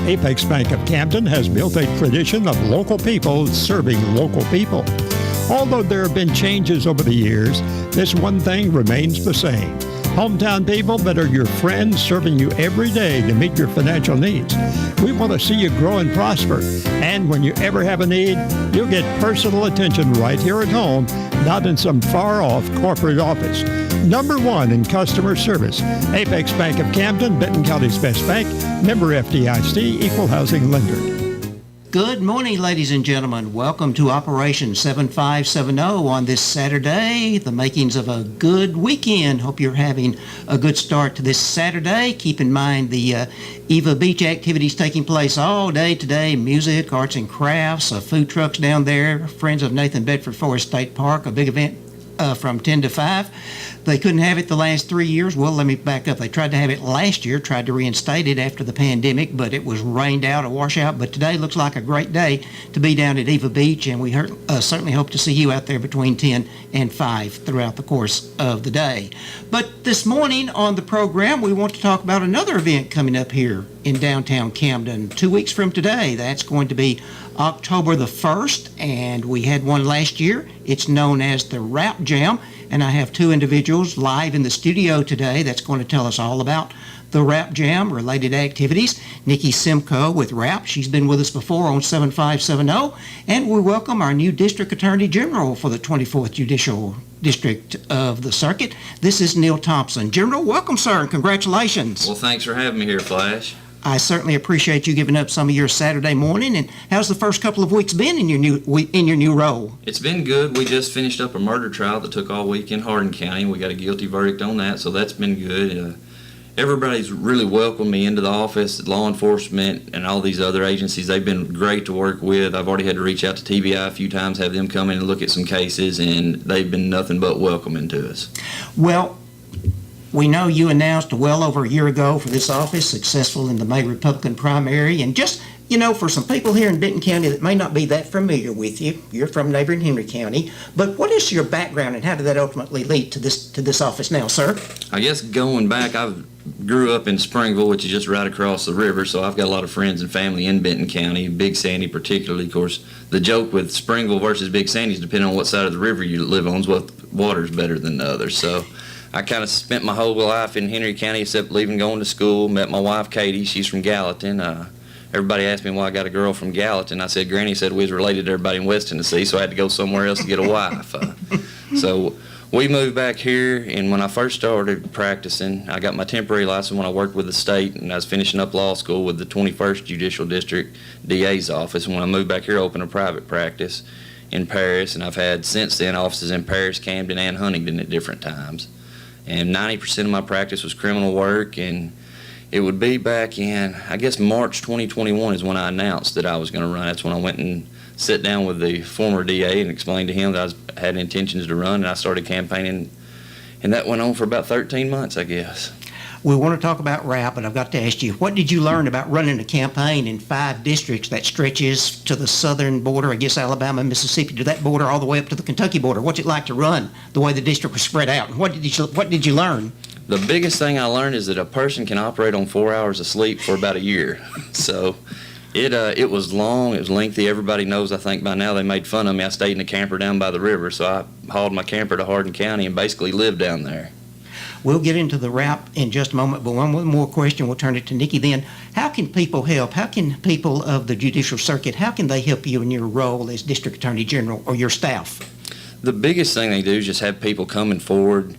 Apex Bank of Camden has built a tradition of local people serving local people. Although there have been changes over the years, this one thing remains the same. Hometown people that are your friends serving you every day to meet your financial needs. We want to see you grow and prosper. And when you ever have a need, you'll get personal attention right here at home, not in some far-off corporate office. Number one in customer service. Apex Bank of Camden, Benton County's best bank. Member FDIC, equal housing lender. Good morning, ladies and gentlemen. Welcome to Operation 7570 on this Saturday, the makings of a good weekend. Hope you're having a good start to this Saturday. Keep in mind the Eva Beach activities taking place all day today. Music, arts and crafts, food trucks down there. Friends of Nathan Bedford Forest State Park, a big event from 10 to 5. They couldn't have it the last 3 years. Well, let me back up. They tried to have it last year, tried to reinstate it after the pandemic, but it was rained out, a washout. But today looks like a great day to be down at Eva Beach, and we certainly hope to see you out there between 10 and 5 throughout the course of the day. But this morning on the program, we want to talk about another event coming up here in downtown Camden 2 weeks from today. That's going to be October the 1st, and we had one last year. It's known as the Rap Jam, and I have two individuals live in the studio today that's going to tell us all about the Rap Jam related activities. Niki Simko with Rap. She's been with us before on 7570, and we welcome our new District Attorney General for the 24th Judicial District of the Circuit. This is Neil Thompson. General, welcome, sir, and congratulations. Well, thanks for having me here, Flash. I certainly appreciate you giving up some of your Saturday morning. And how's the first couple of weeks been in your new role? It's been good. We just finished up a murder trial that took all week in Hardin County. We got a guilty verdict on that, so that's been good. Everybody's really welcomed me into the office. Law enforcement and all these other agencies, they've been great to work with. I've already had to reach out to TBI a few times, have them come in and look at some cases, and they've been nothing but welcoming to us. Well, we know you announced well over a year ago for this office, successful in the May Republican primary. And just, for some people here in Benton County that may not be that familiar with you, you're from neighboring Henry County, but what is your background and how did that ultimately lead to this office now, sir? I guess going back, I grew up in Springville, which is just right across the river, so I've got a lot of friends and family in Benton County, Big Sandy particularly. Of course, the joke with Springville versus Big Sandy is depending on what side of the river you live on is what water's better than the other. So I kind of spent my whole life in Henry County except leaving going to school. Met my wife, Katie. She's from Gallatin. Everybody asked me why I got a girl from Gallatin. I said Granny said we was related to everybody in West Tennessee, so I had to go somewhere else to get a wife. So we moved back here, and when I first started practicing, I got my temporary license when I worked with the state, and I was finishing up law school with the 21st Judicial District DA's office. And when I moved back here, I opened a private practice in Paris, and I've had since then offices in Paris, Camden, and Huntington at different times. And 90% of my practice was criminal work, and it would be back in, I guess, March 2021 is when I announced that I was going to run. That's when I went and sat down with the former DA and explained to him that I had intentions to run, and I started campaigning, and that went on for about 13 months, I guess. We want to talk about RAP, but I've got to ask you, what did you learn about running a campaign in 5 districts that stretches to the southern border, I guess Alabama and Mississippi, to that border all the way up to the Kentucky border? What's it like to run the way the district was spread out? What did you learn? The biggest thing I learned is that a person can operate on 4 hours of sleep for about a year. So it was long, it was lengthy. Everybody knows, I think by now, they made fun of me. I stayed in a camper down by the river, so I hauled my camper to Hardin County and basically lived down there. We'll get into the RAP in just a moment, but one more question, we'll turn it to Niki then. How can people help? How can people of the Judicial Circuit, how can they help you in your role as District Attorney General or your staff? The biggest thing they do is just have people coming forward.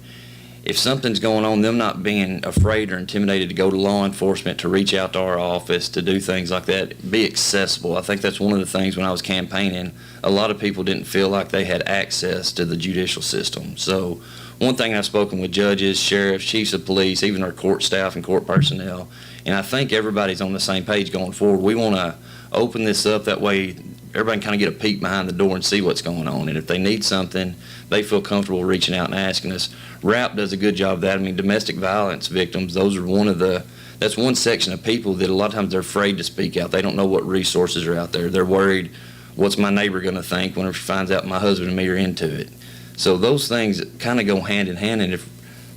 If something's going on, them not being afraid or intimidated to go to law enforcement, to reach out to our office, to do things like that, be accessible. I think that's one of the things when I was campaigning, a lot of people didn't feel like they had access to the judicial system. So one thing I've spoken with judges, sheriffs, chiefs of police, even our court staff and court personnel, and I think everybody's on the same page going forward. We want to open this up, that way everybody can kind of get a peek behind the door and see what's going on. And if they need something, they feel comfortable reaching out and asking us. RAP does a good job of that. I mean, domestic violence victims, those are that's one section of people that a lot of times they're afraid to speak out. They don't know what resources are out there. They're worried, what's my neighbor going to think whenever she finds out my husband and me are into it? So those things kind of go hand in hand, and if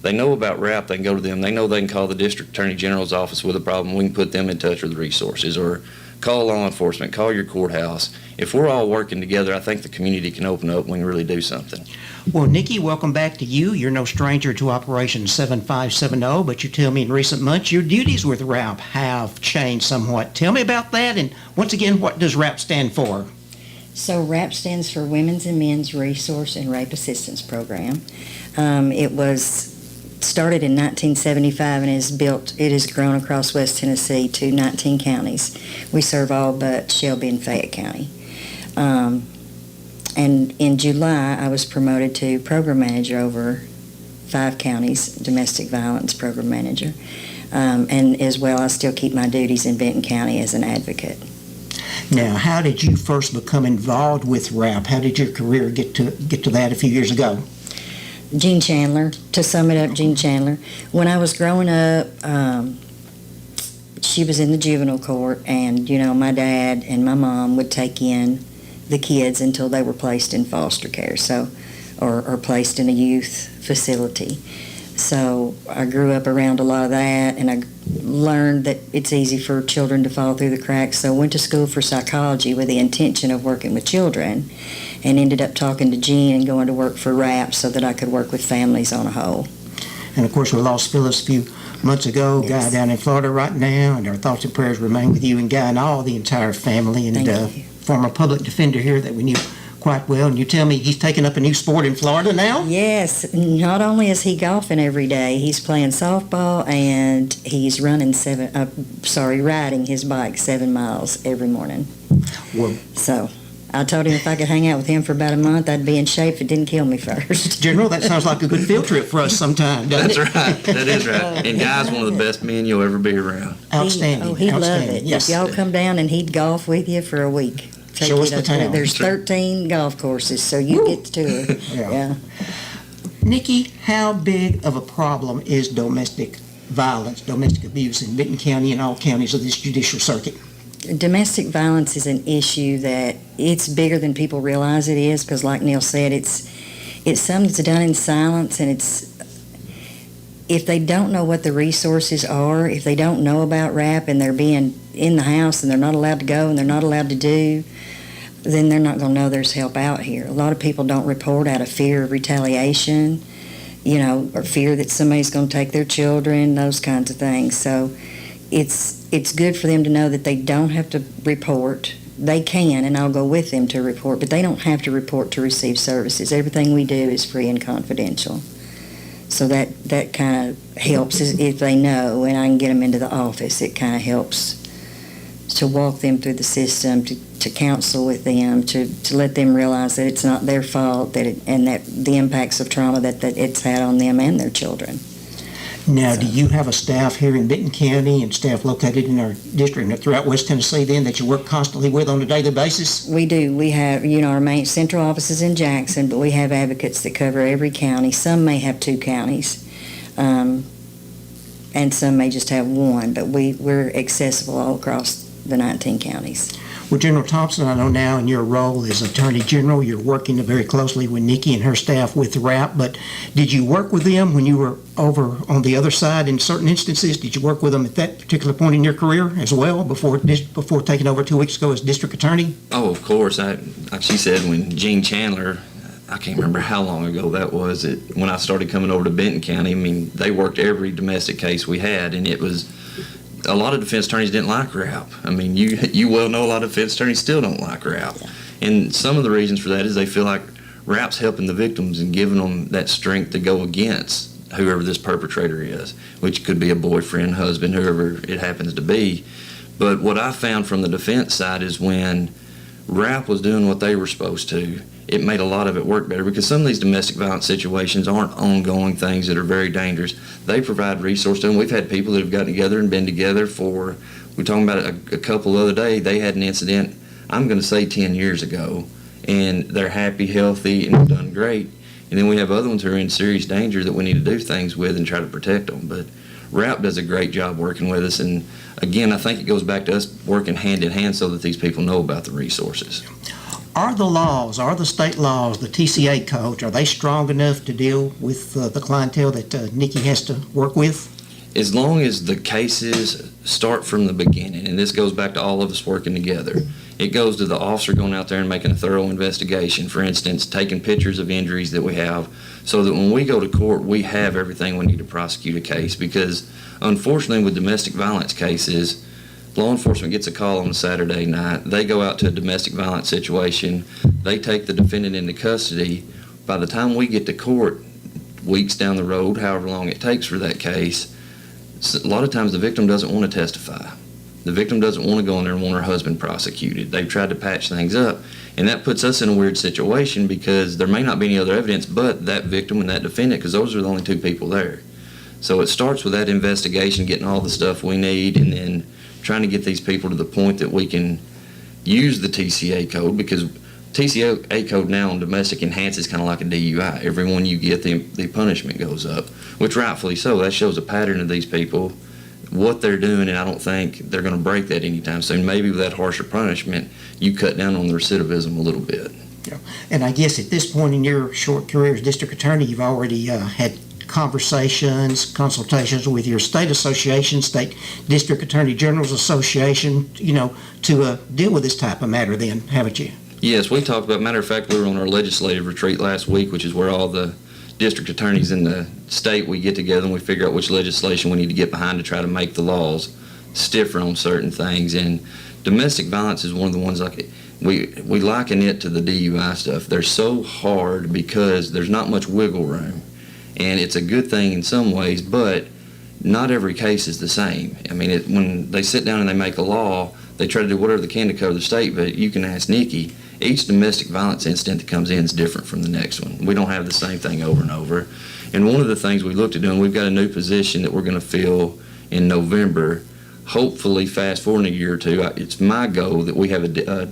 they know about RAP, they can go to them. They know they can call the district attorney general's office with a problem. We can put them in touch with the resources, or call law enforcement, call your courthouse. If we're all working together, I think the community can open up and we can really do something. Well, Niki, welcome back to you. You're no stranger to Operation 7570, but you tell me in recent months your duties with RAP have changed somewhat. Tell me about that, and once again, what does RAP stand for? So RAP stands for Women's and Men's Resource and Rape Assistance Program. It was started in 1975 and it has grown across West Tennessee to 19 counties. We serve all but Shelby and Fayette County. And in July, I was promoted to program manager over 5 counties, domestic violence program manager. And as well, I still keep my duties in Benton County as an advocate. Now, how did you first become involved with RAP? How did your career get to that a few years ago? Jean Chandler, to sum it up, Jean Chandler. When I was growing up, she was in the juvenile court, and, my dad and my mom would take in the kids until they were placed in foster care, or placed in a youth facility. So I grew up around a lot of that, and I learned that it's easy for children to fall through the cracks. So I went to school for psychology with the intention of working with children, and ended up talking to Jean and going to work for RAP so that I could work with families on a whole. And of course, we lost Phyllis a few months ago, Yes. Guy down in Florida right now, and our thoughts and prayers remain with you and Guy and all the entire family, and Thank you. former public defender here that we knew quite well. And you tell me he's taken up a new sport in Florida now? Yes, not only is he golfing every day, he's playing softball, and he's riding his bike 7 miles every morning. Well, So I told him if I could hang out with him for about a month, I'd be in shape if it didn't kill me first. General, that sounds like a good field trip for us sometime, doesn't That's it? right. That is right. And Guy's one of the best men you'll ever be around. Outstanding. He'd love outstanding. it. Yes. If y'all come down and he'd golf with you for a week. Show us the town. There's 13 golf courses, so you get to tour. Yeah. Niki, how big of a problem is domestic violence, domestic abuse in Benton County and all counties of this judicial circuit? Domestic violence is an issue that it's bigger than people realize it is, because like Neil said, it's something that's done in silence, and if they don't know what the resources are, if they don't know about RAP and they're being in the house and they're not allowed to go and they're not allowed to do, then they're not going to know there's help out here. A lot of people don't report out of fear of retaliation, or fear that somebody's going to take their children, those kinds of things. So it's good for them to know that they don't have to report. They can, and I'll go with them to report, but they don't have to report to receive services. Everything we do is free and confidential. So that kind of helps if they know, and I can get them into the office. It kind of helps to walk them through the system, to counsel with them, to let them realize that it's not their fault, and that the impacts of trauma that it's had on them and their children. Now, do you have a staff here in Benton County and staff located in our district and throughout West Tennessee then that you work constantly with on a daily basis? We do. We have, our main central office is in Jackson, but we have advocates that cover every county. Some may have 2 counties, and some may just have 1, but we're accessible all across the 19 counties. Well, General Thompson, I know now in your role as Attorney General, you're working very closely with Niki and her staff with RAP, but did you work with them when you were over on the other side in certain instances? Did you work with them at that particular point in your career as well before taking over 2 weeks ago as District Attorney? Oh, of course. Like she said, when Jean Chandler, I can't remember how long ago that was, when I started coming over to Benton County, I mean, they worked every domestic case we had, and it was, a lot of defense attorneys didn't like RAP. I mean, you well know a lot of defense attorneys still don't like RAP. And some of the reasons for that is they feel like RAP's helping the victims and giving them that strength to go against whoever this perpetrator is, which could be a boyfriend, husband, whoever it happens to be. But what I found from the defense side is when RAP was doing what they were supposed to, it made a lot of it work better, because some of these domestic violence situations aren't ongoing things that are very dangerous. They provide resources, and we've had people that have gotten together and been together for, we're talking about a couple the other day, they had an incident, I'm going to say 10 years ago, and they're happy, healthy, and have done great. And then we have other ones who are in serious danger that we need to do things with and try to protect them. But RAP does a great job working with us, and again, I think it goes back to us working hand in hand so that these people know about the resources. Are the state laws, the TCA codes, are they strong enough to deal with the clientele that Niki has to work with? As long as the cases start from the beginning, and this goes back to all of us working together, it goes to the officer going out there and making a thorough investigation. For instance, taking pictures of injuries that we have, so that when we go to court, we have everything we need to prosecute a case. Because unfortunately, with domestic violence cases, law enforcement gets a call on a Saturday night. They go out to a domestic violence situation. They take the defendant into custody. By the time we get to court, weeks down the road, however long it takes for that case, a lot of times the victim doesn't want to testify. The victim doesn't want to go in there and want her husband prosecuted. They've tried to patch things up. And that puts us in a weird situation because there may not be any other evidence but that victim and that defendant, because those are the only two people there. So it starts with that investigation, getting all the stuff we need, and then trying to get these people to the point that we can use the TCA code, because TCA code now on domestic enhances kind of like a DUI. Every one you get, the punishment goes up, which rightfully so. That shows a pattern of these people, what they're doing, and I don't think they're going to break that anytime soon. Maybe with that harsher punishment, you cut down on the recidivism a little bit. Yeah. And I guess at this point in your short career as district attorney, you've already had consultations with your state association, state district attorney generals association, to deal with this type of matter then, haven't you? Yes, we talked about, matter of fact, we were on our legislative retreat last week, which is where all the district attorneys in the state, we get together and we figure out which legislation we need to get behind to try to make the laws stiffer on certain things. And domestic violence is one of the ones, like we liken it to the DUI stuff. They're so hard because there's not much wiggle room. And it's a good thing in some ways, but not every case is the same. I mean, when they sit down and they make a law, they try to do whatever they can to cover the state, but you can ask Niki, each domestic violence incident that comes in is different from the next one. We don't have the same thing over and over. And one of the things we looked at doing, we've got a new position that we're going to fill in November, hopefully fast forward a year or two. It's my goal that we have a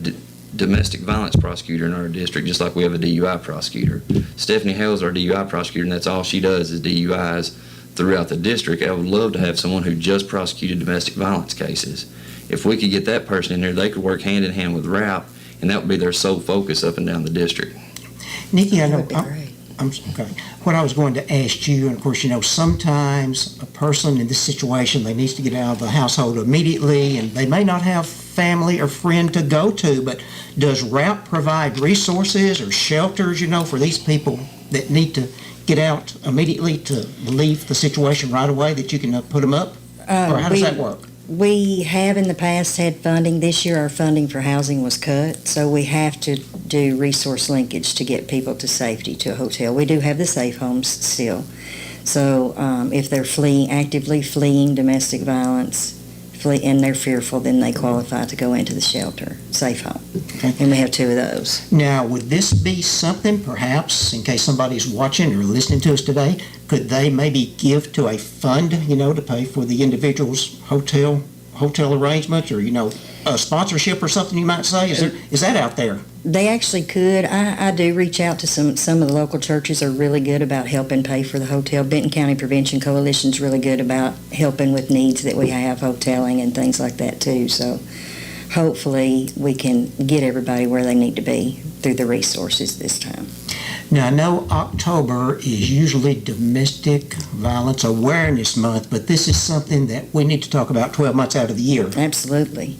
domestic violence prosecutor in our district, just like we have a DUI prosecutor. Stephanie Hale's our DUI prosecutor, and that's all she does is DUIs throughout the district. I would love to have someone who just prosecuted domestic violence cases. If we could get that person in there, they could work hand in hand with RAP, and that would be their sole focus up and down the district. Niki, I know. That would be great. I'm okay. What I was going to ask you, and of course, sometimes a person in this situation, they needs to get out of the household immediately, and they may not have family or friend to go to, but does RAP provide resources or shelters, for these people that need to get out immediately to leave the situation right away, that you can put them up? Or how does that work? We have in the past had funding. This year our funding for housing was cut, so we have to do resource linkage to get people to safety to a hotel. We do have the safe homes still. So if they're actively fleeing domestic violence, and they're fearful, then they qualify to go into the shelter, safe home. Okay. And we have 2 of those. Now, would this be something, perhaps, in case somebody's watching or listening to us today, could they maybe give to a fund, to pay for the individual's hotel arrangements, or, a sponsorship or something you might say? Is that out there? They actually could. I do reach out to some of the local churches are really good about helping pay for the hotel. Benton County Prevention Coalition is really good about helping with needs that we have, hoteling and things like that too. So hopefully we can get everybody where they need to be through the resources this time. Now, I know October is usually Domestic Violence Awareness Month, but this is something that we need to talk about 12 months out of the year. Absolutely.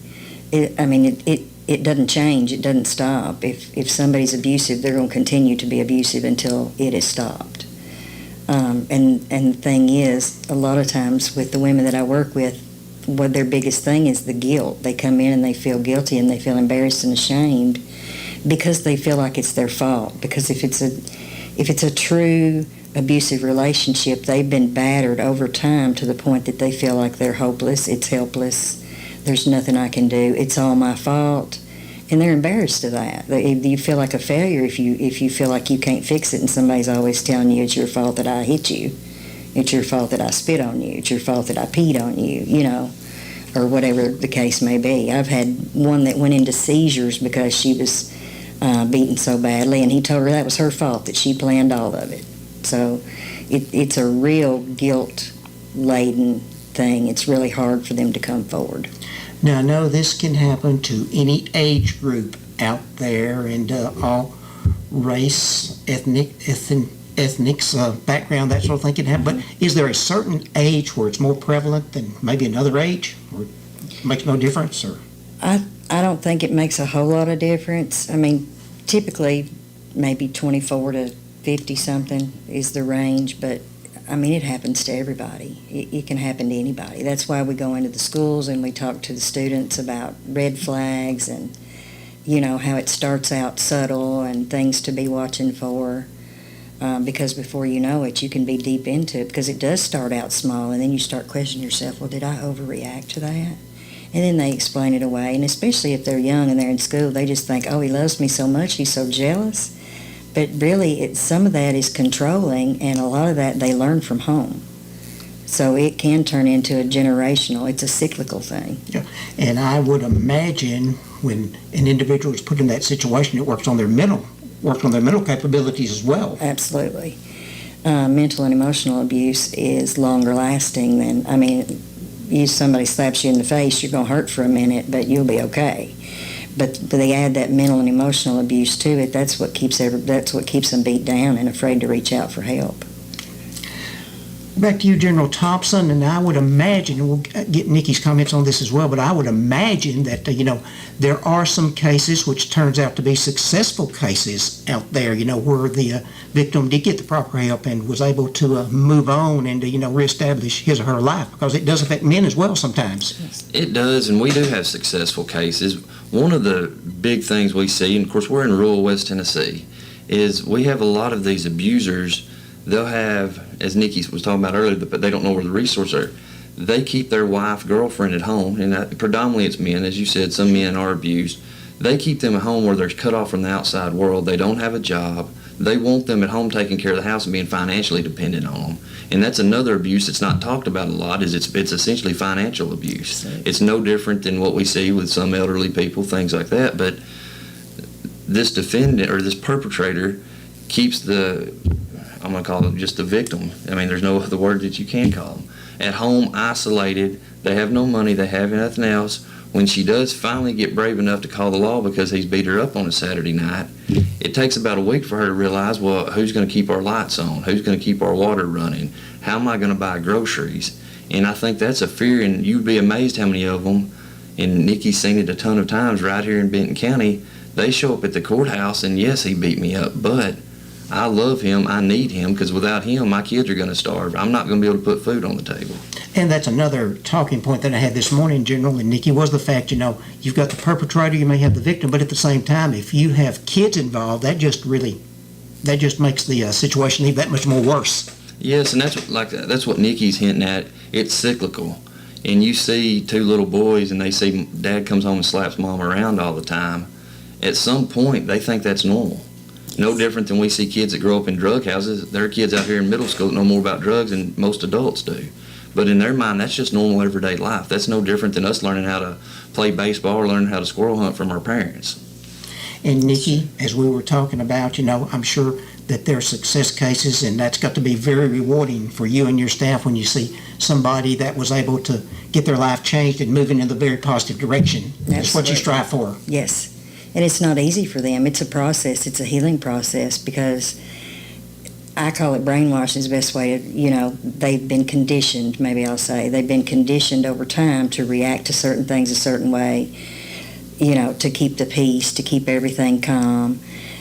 It doesn't change. It doesn't stop. If somebody's abusive, they're going to continue to be abusive until it is stopped. And the thing is, a lot of times with the women that I work with, what their biggest thing is the guilt. They come in and they feel guilty and they feel embarrassed and ashamed because they feel like it's their fault. Because if it's a true abusive relationship, they've been battered over time to the point that they feel like they're hopeless, it's helpless, there's nothing I can do, it's all my fault, and they're embarrassed of that. You feel like a failure if you feel like you can't fix it, and somebody's always telling you it's your fault that I hit you, it's your fault that I spit on you, it's your fault that I peed on you, or whatever the case may be. I've had one that went into seizures because she was beaten so badly, and he told her that was her fault, that she planned all of it. So it's a real guilt-laden thing. It's really hard for them to come forward. Now, I know this can happen to any age group out there, and all race, ethnics, background, that sort of thing can happen. But is there a certain age where it's more prevalent than maybe another age, or it makes no difference? Or I don't think it makes a whole lot of difference. I mean, typically maybe 24 to 50 something is the range, but I mean, it happens to everybody. It can happen to anybody. That's why we go into the schools and we talk to the students about red flags and, how it starts out subtle and things to be watching for. Because before you know it, you can be deep into it, because it does start out small, and then you start questioning yourself, well, did I overreact to that? And then they explain it away, and especially if they're young and they're in school, they just think, oh, he loves me so much, he's so jealous. But really, some of that is controlling, and a lot of that they learn from home. So it can turn into a generational, it's a cyclical thing. Yeah. And I would imagine when an individual is put in that situation, it works on their mental capabilities as well. Absolutely. Mental and emotional abuse is longer lasting than, somebody slaps you in the face, you're going to hurt for a minute, but you'll be okay. But they add that mental and emotional abuse to it. That's what keeps them beat down and afraid to reach out for help. Back to you, General Thompson, and I would imagine, and we'll get Niki's comments on this as well, but I would imagine that, there are some cases, which turns out to be successful cases out there, where the victim did get the proper help and was able to move on and to, reestablish his or her life, because it does affect men as well sometimes. It does, and we do have successful cases. One of the big things we see, and of course we're in rural West Tennessee, is we have a lot of these abusers. They'll have, as Niki was talking about earlier, but they don't know where the resources are. They keep their wife, girlfriend at home, and predominantly it's men. As you said, some men are abused. They keep them at home where they're cut off from the outside world. They don't have a job. They want them at home taking care of the house and being financially dependent on them. And that's another abuse that's not talked about a lot, is it's essentially financial abuse. It's no different than what we see with some elderly people, things like that. But this defendant, or this perpetrator, keeps I'm going to call them just the victim. There's no other word that you can call them. At home, isolated, they have no money, they have nothing else. When she does finally get brave enough to call the law because he's beat her up on a Saturday night, it takes about a week for her to realize, well, who's going to keep our lights on? Who's going to keep our water running? How am I going to buy groceries? And I think that's a fear, and you'd be amazed how many of them, and Niki's seen it a ton of times right here in Benton County, they show up at the courthouse and yes, he beat me up, but I love him, I need him, because without him, my kids are going to starve. I'm not going to be able to put food on the table. And that's another talking point that I had this morning, General, and Niki, was the fact, you've got the perpetrator, you may have the victim, but at the same time, if you have kids involved, that just makes the situation even that much more worse. Yes, and that's what Niki's hinting at. It's cyclical. And you see two little boys, and they see dad comes home and slaps mom around all the time. At some point, they think that's normal. No different than we see kids that grow up in drug houses. There are kids out here in middle school that know more about drugs than most adults do. But in their mind, that's just normal everyday life. That's no different than us learning how to play baseball or learning how to squirrel hunt from our parents. And Niki, as we were talking about, I'm sure that there are success cases, and that's got to be very rewarding for you and your staff when you see somebody that was able to get their life changed and moving in the very positive direction. That's what you strive for. Yes. And it's not easy for them. It's a process. It's a healing process, because I call it brainwashing is the best way to, they've been conditioned, maybe I'll say. They've been conditioned over time to react to certain things a certain way, to keep the peace, to keep everything calm.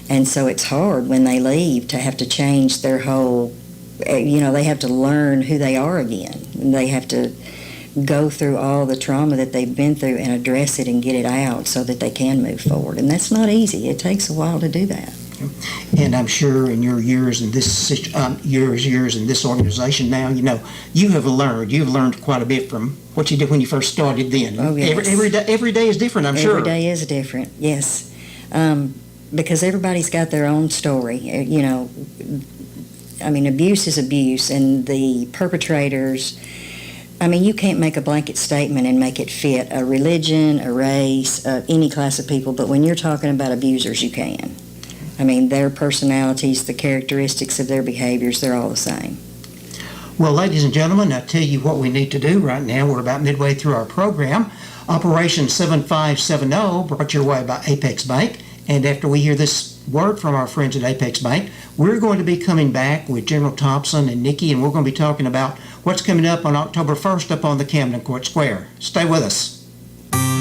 And so it's hard when they leave to have to change their whole, they have to learn who they are again. And they have to go through all the trauma that they've been through and address it and get it out so that they can move forward. And that's not easy. It takes a while to do that. And I'm sure in your years in this years in this organization now, you've learned quite a bit from what you did when you first started then. Oh, yes. Every day is different, I'm sure. Every day is different, yes. Because everybody's got their own story. Abuse is abuse, and the perpetrators, you can't make a blanket statement and make it fit a religion, a race, any class of people, but when you're talking about abusers, you can. Their personalities, the characteristics of their behaviors, they're all the same. Well, ladies and gentlemen, I'll tell you what we need to do right now. We're about midway through our program. Operation 7570, brought your way by Apex Bank. And after we hear this word from our friends at Apex Bank, we're going to be coming back with General Thompson and Niki, and we're going to be talking about what's coming up on October 1st up on the Camden Court Square. Stay with us.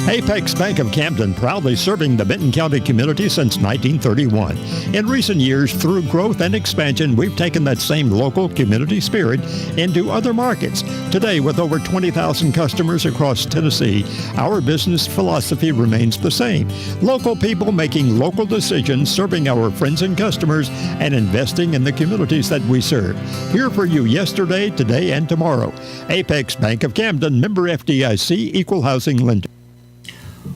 Apex Bank of Camden, proudly serving the Benton County community since 1931. In recent years, through growth and expansion, we've taken that same local community spirit into other markets. Today, with over 20,000 customers across Tennessee, our business philosophy remains the same. Local people making local decisions, serving our friends and customers, and investing in the communities that we serve. Here for you yesterday, today, and tomorrow. Apex Bank of Camden, member FDIC, equal housing lender.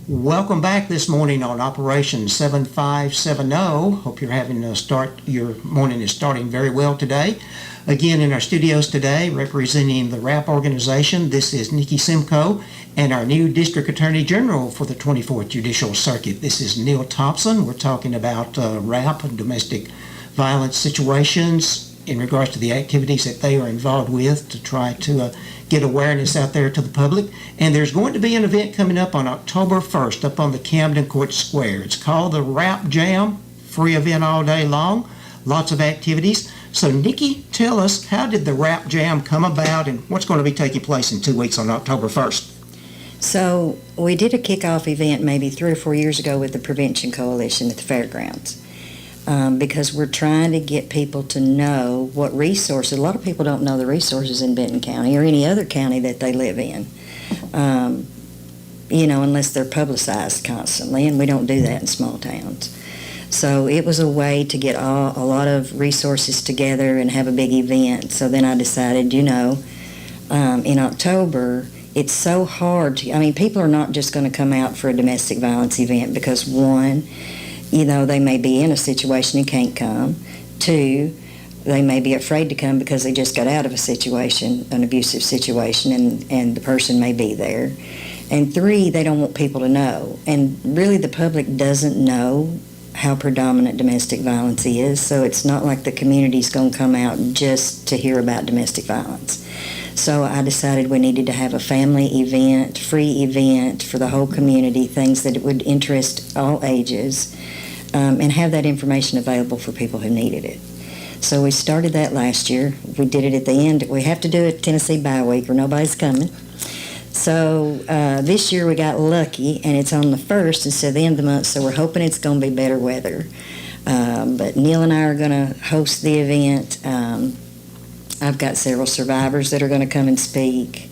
Welcome back this morning on Operation 7570. Hope you're having a start. Your morning is starting very well today. Again, in our studios today, representing the RAP organization, this is Niki Simko, and our new District Attorney General for the 24th Judicial Circuit. This is Neil Thompson. We're talking about RAP and domestic violence situations in regards to the activities that they are involved with to try to get awareness out there to the public. And there's going to be an event coming up on October 1st up on the Camden Court Square. It's called the Rap Jam, free event all day long, lots of activities. So Niki, tell us, how did the Rap Jam come about and what's going to be taking place in 2 weeks on October 1st? So we did a kickoff event maybe 3 or 4 years ago with the Prevention Coalition at the fairgrounds. Because we're trying to get people to know what resources. A lot of people don't know the resources in Benton County or any other county that they live in, unless they're publicized constantly, and we don't do that in small towns. So it was a way to get a lot of resources together and have a big event. So then I decided, in October, it's so hard people are not just going to come out for a domestic violence event because, one, they may be in a situation and can't come. 2, they may be afraid to come because they just got out of a situation, an abusive situation, and the person may be there. And 3, they don't want people to know. And really the public doesn't know how predominant domestic violence is, so it's not like the community's going to come out just to hear about domestic violence. So I decided we needed to have a family event, free event for the whole community, things that would interest all ages, and have that information available for people who needed it. So we started that last year. We did it at the end. We have to do it Tennessee bye week or nobody's coming. So this year we got lucky, and it's on the 1st instead of the end of the month, so we're hoping it's going to be better weather. But Neil and I are going to host the event. I've got several survivors that are going to come and speak.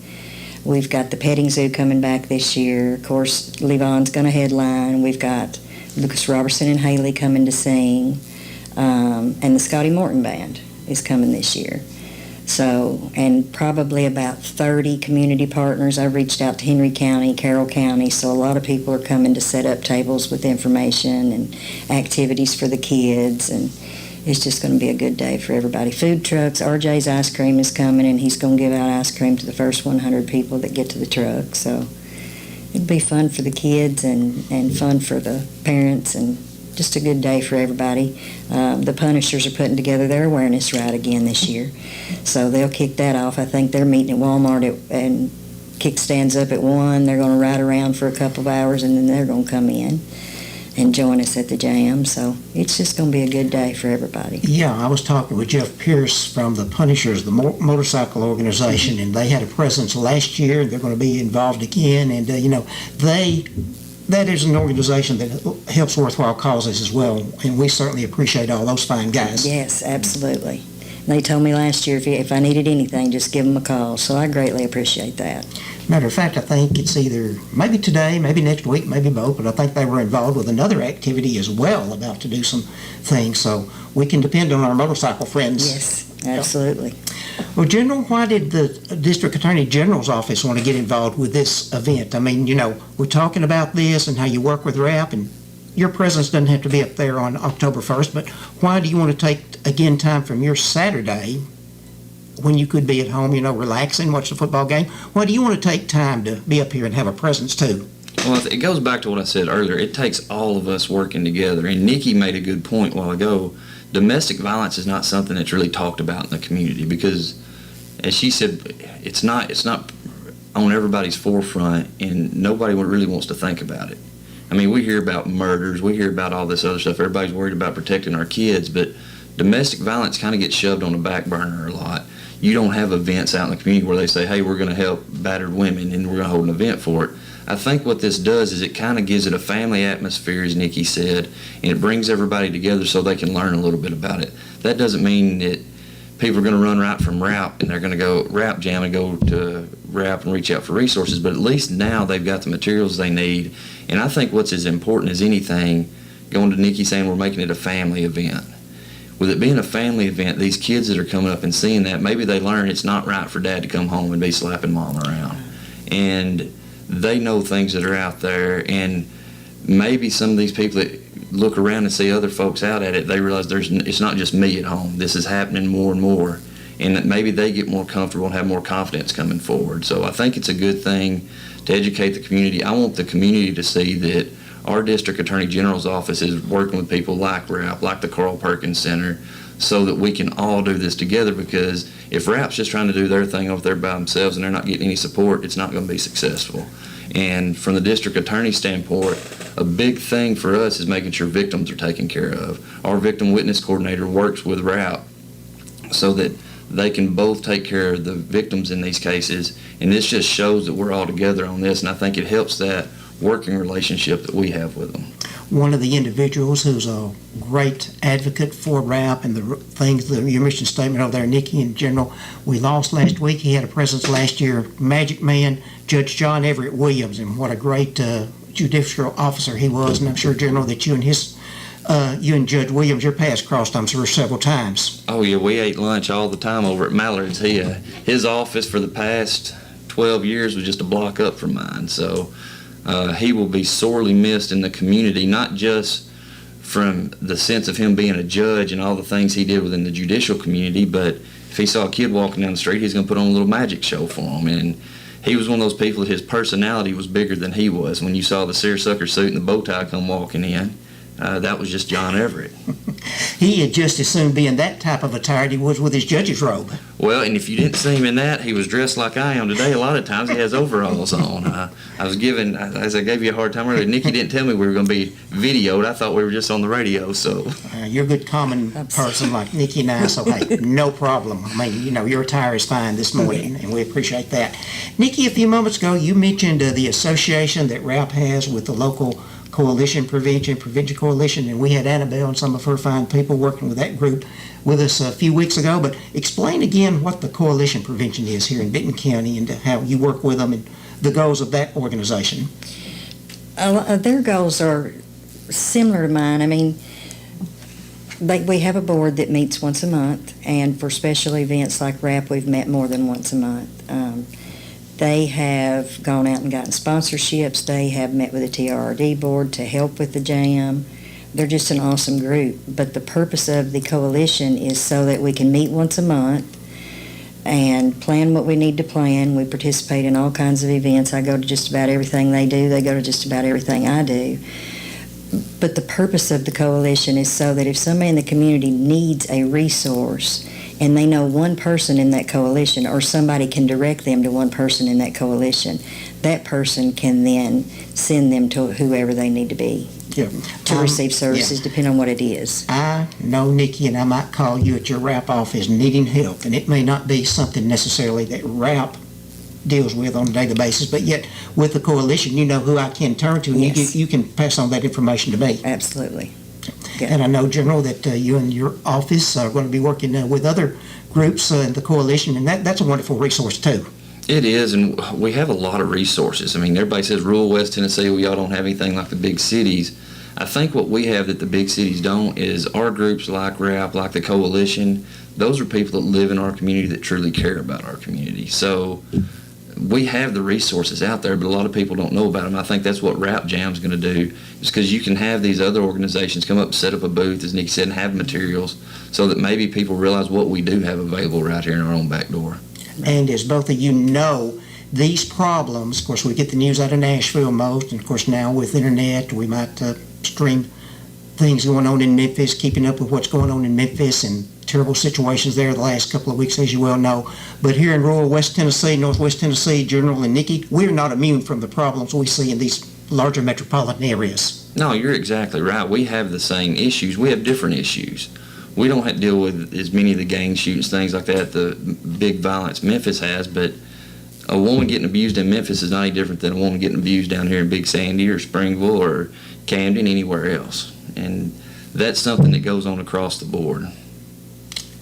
We've got the petting zoo coming back this year. Of course, Levon's going to headline. We've got Lucas Robertson and Haley coming to sing, and the Scotty Morton Band is coming this year. So, and probably about 30 community partners. I've reached out to Henry County, Carroll County, so a lot of people are coming to set up tables with information and activities for the kids, and it's just going to be a good day for everybody. Food trucks, RJ's Ice Cream is coming, and he's going to give out ice cream to the first 100 people that get to the truck, so it'll be fun for the kids and fun for the parents and just a good day for everybody. The Punishers are putting together their awareness ride again this year, so they'll kick that off. I think they're meeting at Walmart and kickstands up at 1. They're going to ride around for a couple of hours, and then they're going to come in and join us at the jam. So it's just going to be a good day for everybody. Yeah, I was talking with Jeff Pierce from the Punishers, the motorcycle organization, and they had a presence last year. They're going to be involved again, and that is an organization that helps worthwhile causes as well, and we certainly appreciate all those fine guys. Yes, absolutely. They told me last year if I needed anything, just give them a call, so I greatly appreciate that. Matter of fact, I think it's either maybe today, maybe next week, maybe both, but I think they were involved with another activity as well, about to do some things, so we can depend on our motorcycle friends. Yes, absolutely. Well, General, why did the District Attorney General's office want to get involved with this event? I mean, we're talking about this and how you work with RAP, and your presence doesn't have to be up there on October 1st, but why do you want to take, again, time from your Saturday when you could be at home, relaxing, watch the football game? Why do you want to take time to be up here and have a presence too? Well, it goes back to what I said earlier. It takes all of us working together. And Niki made a good point a while ago. Domestic violence is not something that's really talked about in the community because, as she said, it's not on everybody's forefront, and nobody really wants to think about it. I mean, we hear about murders, we hear about all this other stuff. Everybody's worried about protecting our kids, but domestic violence kind of gets shoved on the back burner a lot. You don't have events out in the community where they say, hey, we're going to help battered women and we're going to hold an event for it. I think what this does is it kind of gives it a family atmosphere, as Niki said, and it brings everybody together so they can learn a little bit about it. That doesn't mean that people are going to run right from RAP and they're going to go RAP jam and go to RAP and reach out for resources, but at least now they've got the materials they need. And I think what's as important as anything, going to Niki saying we're making it a family event. With it being a family event, these kids that are coming up and seeing that, maybe they learn it's not right for dad to come home and be slapping mom around. And they know things that are out there, and maybe some of these people that look around and see other folks out at it, they realize it's not just me at home. This is happening more and more, and that maybe they get more comfortable and have more confidence coming forward. So I think it's a good thing to educate the community. I want the community to see that our District Attorney General's office is working with people like RAP, like the Carl Perkins Center, so that we can all do this together, because if RAP's just trying to do their thing over there by themselves and they're not getting any support, it's not going to be successful. And from the district attorney standpoint, a big thing for us is making sure victims are taken care of. Our victim witness coordinator works with RAP so that they can both take care of the victims in these cases, and this just shows that we're all together on this, and I think it helps that working relationship that we have with them. One of the individuals who's a great advocate for RAP and the things, your mission statement over there, Niki, in general, we lost last week. He had a presence last year, Magic Man, Judge John Everett Williams, and what a great judicial officer he was. And I'm sure, General, that you and Judge Williams, your paths crossed, I'm sure, several times. Oh yeah, we ate lunch all the time over at Mallard's. His office for the past 12 years was just a block up from mine, so he will be sorely missed in the community, not just from the sense of him being a judge and all the things he did within the judicial community, but if he saw a kid walking down the street, he's going to put on a little magic show for him. And he was one of those people that his personality was bigger than he was. When you saw the seersucker suit and the bow tie come walking in, that was just John Everett. He had just as soon be in that type of attire as he was with his judge's robe. Well, and if you didn't see him in that, he was dressed like I am today. A lot of times he has overalls on. As I gave you a hard time earlier, Niki didn't tell me we were going to be videoed. I thought we were just on the radio, so. You're a good common person like Niki and I, so hey, no problem. I mean, your attire is fine this morning, and we appreciate that. Niki, a few moments ago, you mentioned the association that RAP has with the local Coalition, Prevention Coalition, and we had Annabelle and some of her fine people working with that group with us a few weeks ago. But explain again what the Coalition Prevention is here in Benton County and how you work with them and the goals of that organization. Their goals are similar to mine. I mean, we have a board that meets once a month, and for special events like RAP, we've met more than once a month. They have gone out and gotten sponsorships. They have met with the TRRD board to help with the jam. They're just an awesome group. But the purpose of the coalition is so that we can meet once a month and plan what we need to plan. We participate in all kinds of events. I go to just about everything they do. They go to just about everything I do. But the purpose of the coalition is so that if somebody in the community needs a resource and they know one person in that coalition, or somebody can direct them to one person in that coalition, that person can then send them to whoever they need to be to receive services, depending on what it is. I know, Niki, and I might call you at your RAP office needing help, and it may not be something necessarily that RAP deals with on a daily basis, but yet with the coalition, you know who I can turn to, and Yes. you can pass on that information to me. Absolutely. And I know, General, that you and your office are going to be working with other groups in the coalition, and that's a wonderful resource, too. It is, and we have a lot of resources. I mean, everybody says rural West Tennessee, we all don't have anything like the big cities. I think what we have that the big cities don't is our groups like RAP, like the coalition, those are people that live in our community that truly care about our community. So we have the resources out there, but a lot of people don't know about them. I think that's what RAP Jam's going to do, is because you can have these other organizations come up and set up a booth, as Niki said, and have materials so that maybe people realize what we do have available right here in our own back door. And as both of you know, these problems, of course, we get the news out of Nashville most, and of course now with internet, we might stream things going on in Memphis, keeping up with what's going on in Memphis, and terrible situations there the last couple of weeks, as you well know. But here in rural West Tennessee, Northwest Tennessee, General and Niki, we're not immune from the problems we see in these larger metropolitan areas. No, you're exactly right. We have the same issues. We have different issues. We don't have to deal with as many of the gang shootings, things like that, the big violence Memphis has, but a woman getting abused in Memphis is not any different than a woman getting abused down here in Big Sandy or Springville or Camden, anywhere else. And that's something that goes on across the board.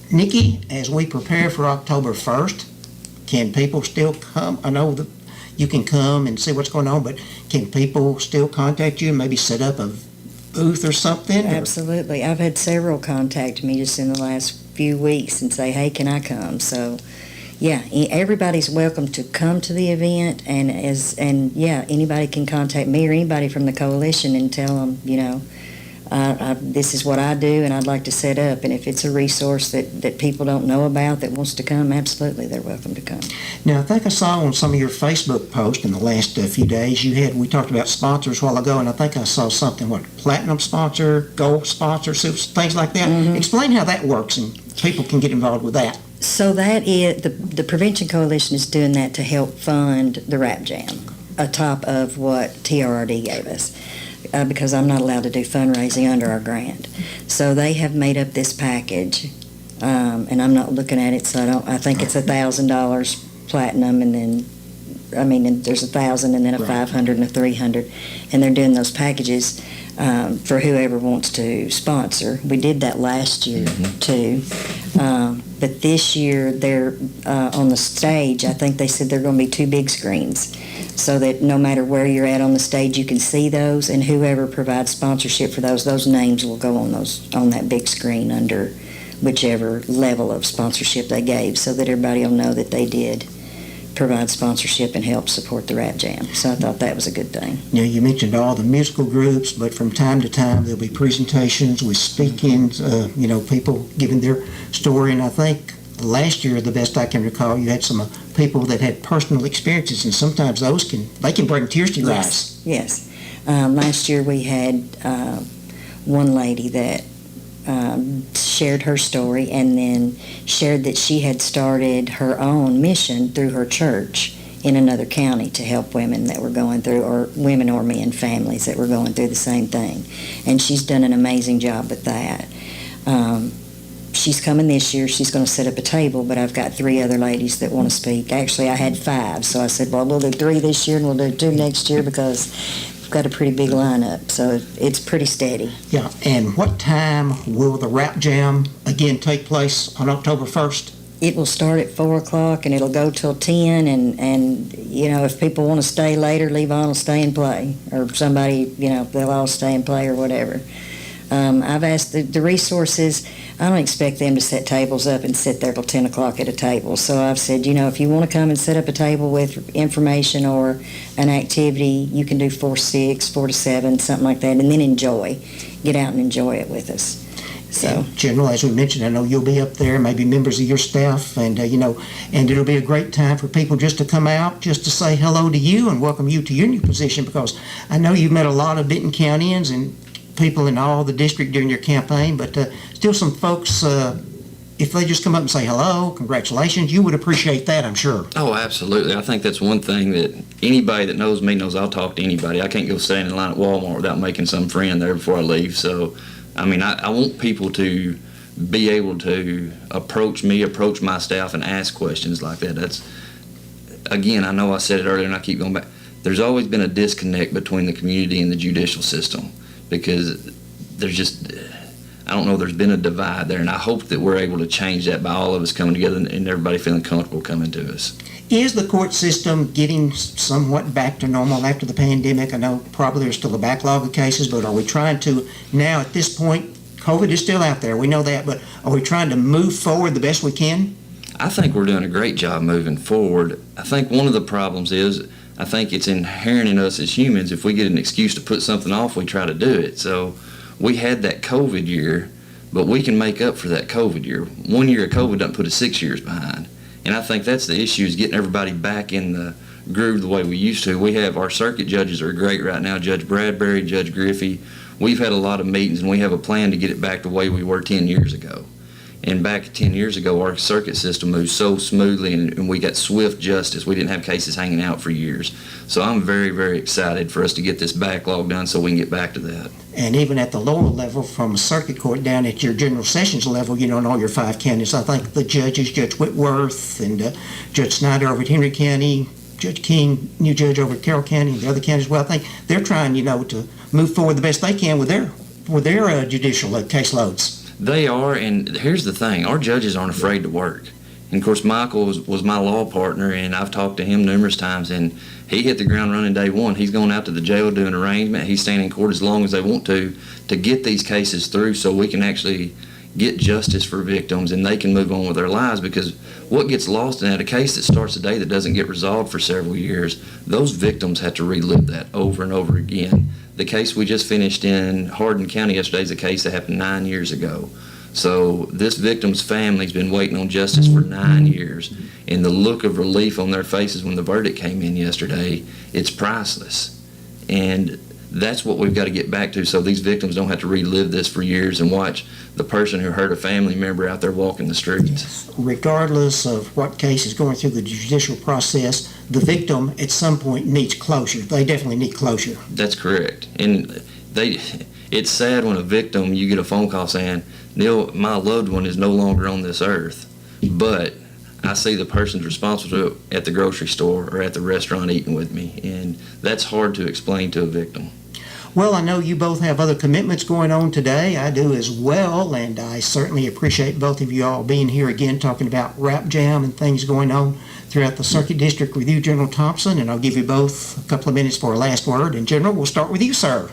Niki, as we prepare for October 1st, can people still come? I know that you can come and see what's going on, but can people still contact you and maybe set up a booth or something? Absolutely. I've had several contact me just in the last few weeks and say, hey, can I come? So, yeah, everybody's welcome to come to the event, and anybody can contact me or anybody from the coalition and tell them, this is what I do and I'd like to set up. And if it's a resource that people don't know about that wants to come, absolutely, they're welcome to come. Now, I think I saw on some of your Facebook posts in the last few days, we talked about sponsors a while ago, and I think I saw something, platinum sponsor, gold sponsor, things like that. Mm-hmm. Explain how that works and people can get involved with that. So that is, the Prevention Coalition is doing that to help fund the Rap Jam, atop of what TRRD gave us. Because I'm not allowed to do fundraising under our grant. So they have made up this package, and I'm not looking at it, so I think it's $1,000 platinum, and then, there's $1,000 and then a $500 and a $300, and they're doing those packages for whoever wants to sponsor. We did that last year, too. But this year, they're on the stage, I think they said they're going to be 2 big screens, so that no matter where you're at on the stage, you can see those, and whoever provides sponsorship for those names will go on that big screen under whichever level of sponsorship they gave, so that everybody will know that they did provide sponsorship and help support the Rap Jam. So I thought that was a good thing. Now, you mentioned all the musical groups, but from time to time there'll be presentations with speakings, people giving their story, and I think last year, the best I can recall, you had some people that had personal experiences, and sometimes those can bring tears to your eyes. Yes. Last year we had one lady that shared her story and then shared that she had started her own mission through her church in another county to help women that were going through, or women or men, families that were going through the same thing. And she's done an amazing job with that. She's coming this year. She's going to set up a table, but I've got 3 other ladies that want to speak. Actually, I had 5, so I said, well, we'll do 3 this year and we'll do 2 next year, because we've got a pretty big lineup, so it's pretty steady. Yeah, and what time will the Rap Jam again take place on October 1st? It will start at 4 o'clock and it'll go till 10, and if people want to stay later, Levon will stay and play, or somebody, they'll all stay and play or whatever. I've asked the resources, I don't expect them to set tables up and sit there till 10 o'clock at a table. So I've said, if you want to come and set up a table with information or an activity, you can do 4 to 6, 4 to 7, something like that, and then get out and enjoy it with us. So, General, as we mentioned, I know you'll be up there, maybe members of your staff, and and it'll be a great time for people just to come out, just to say hello to you and welcome you to your new position, because I know you've met a lot of Benton Countyans and people in all the district during your campaign, but still some folks, if they just come up and say hello, congratulations, you would appreciate that, I'm sure. Oh, absolutely. I think that's one thing that anybody that knows me knows I'll talk to anybody. I can't go stand in line at Walmart without making some friend there before I leave. So, I want people to be able to approach me, approach my staff, and ask questions like that. That's, again, I know I said it earlier and I keep going back. There's always been a disconnect between the community and the judicial system, because there's just, I don't know, there's been a divide there, and I hope that we're able to change that by all of us coming together and everybody feeling comfortable coming to us. Is the court system getting somewhat back to normal after the pandemic? I know probably there's still a backlog of cases, but are we trying to now, at this point, COVID is still out there, we know that, but are we trying to move forward the best we can? I think we're doing a great job moving forward. I think one of the problems is, I think it's inherent in us as humans, if we get an excuse to put something off, we try to do it. So we had that COVID year, but we can make up for that COVID year. 1 year of COVID doesn't put us 6 years behind. And I think that's the issue, is getting everybody back in the groove the way we used to. We have, our circuit judges are great right now, Judge Bradbury, Judge Griffey. We've had a lot of meetings, and we have a plan to get it back the way we were 10 years ago. And back 10 years ago, our circuit system moved so smoothly, and we got swift justice. We didn't have cases hanging out for years. So I'm very, very excited for us to get this backlog done so we can get back to that. And even at the lower level, from a circuit court down at your general sessions level, in all your 5 counties, I think the judges, Judge Whitworth and Judge Snyder over at Henry County, Judge King, new judge over at Carroll County, and the other counties, well, I think they're trying, to move forward the best they can with their judicial caseloads. They are, and here's the thing, our judges aren't afraid to work. And of course, Michael was my law partner, and I've talked to him numerous times, and he hit the ground running day one. He's going out to the jail doing arraignment. He's staying in court as long as they want to get these cases through so we can actually get justice for victims and they can move on with their lives, because what gets lost in that, a case that starts today that doesn't get resolved for several years, those victims have to relive that over and over again. The case we just finished in Hardin County yesterday is a case that happened 9 years ago. So this victim's family's been waiting on justice for 9 years, and the look of relief on their faces when the verdict came in yesterday, it's priceless. And that's what we've got to get back to, so these victims don't have to relive this for years and watch the person who hurt a family member out there walking the streets. Regardless of what case is going through the judicial process, the victim at some point needs closure. They definitely need closure. That's correct. And it's sad when a victim, you get a phone call saying, Neil, my loved one is no longer on this earth, but I see the person's responsible at the grocery store or at the restaurant eating with me, and that's hard to explain to a victim. Well, I know you both have other commitments going on today. I do as well, and I certainly appreciate both of you all being here again talking about Rap Jam and things going on throughout the Circuit District with you, General Thompson, and I'll give you both a couple of minutes for a last word. And General, we'll start with you, sir.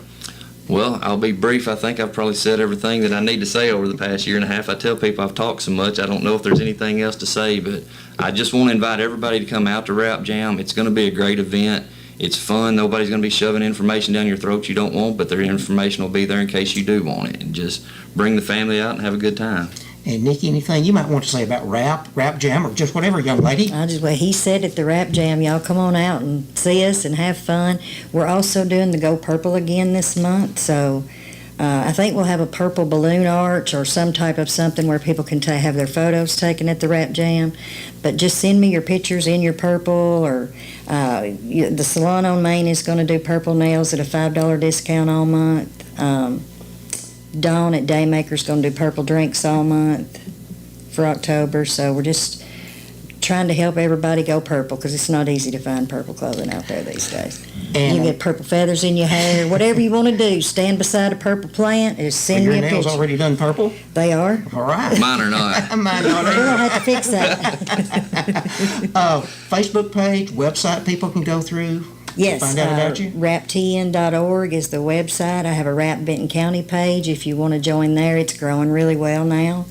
Well, I'll be brief. I think I've probably said everything that I need to say over the past year and a half. I tell people I've talked so much, I don't know if there's anything else to say, but I just want to invite everybody to come out to Rap Jam. It's going to be a great event. It's fun. Nobody's going to be shoving information down your throat you don't want, but their information will be there in case you do want it. And just bring the family out and have a good time. And Niki, anything you might want to say about Rap Jam, or just whatever, young lady? He said at the Rap Jam, y'all come on out and see us and have fun. We're also doing the Go Purple again this month, so I think we'll have a purple balloon arch or some type of something where people can have their photos taken at the Rap Jam. But just send me your pictures in your purple, or the salon on Main is going to do purple nails at a $5 discount all month. Dawn at Daymaker's going to do purple drinks all month for October. So we're just trying to help everybody go purple, because it's not easy to find purple clothing out there these days. And you get purple feathers in your hair, whatever you want to do. Stand beside a purple plant and send me a picture. Are your nails already done purple? They are. All right. Mine are not. Mine are not. We'll have to fix that. Facebook page, website people can go through. Yes, find out about you? raptn.org is the website. I have a Rap Benton County page if you want to join there. It's growing really well now.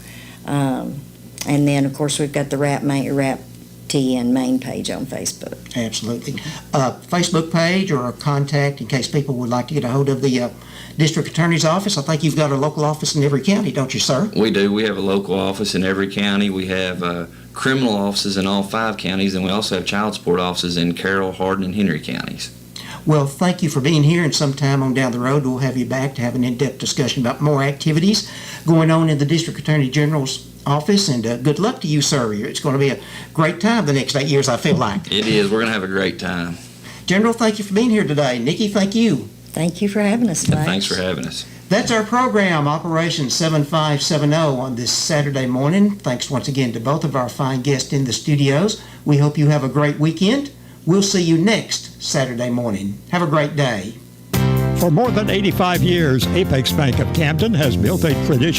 And then, of course, we've got the Rap TN main page on Facebook. Absolutely. Facebook page or a contact in case people would like to get a hold of the District Attorney's Office. I think you've got a local office in every county, don't you, sir? We do. We have a local office in every county. We have criminal offices in all 5 counties, and we also have child support offices in Carroll, Hardin, and Henry counties. Well, thank you for being here, and sometime on down the road we'll have you back to have an in-depth discussion about more activities going on in the District Attorney General's office, and good luck to you, sir. It's going to be a great time the next 8 years, I feel like. It is. We're going to have a great time. General, thank you for being here today. Niki, thank you. Thank you for having us, And thanks for having us. That's our program, Operation 7570, on this Saturday morning. Thanks once again to both of our fine guests in the studios. We hope you have a great weekend. We'll see you next Saturday morning. Have a great day. For more than 85 years, Apex Bank of Camden has built a tradition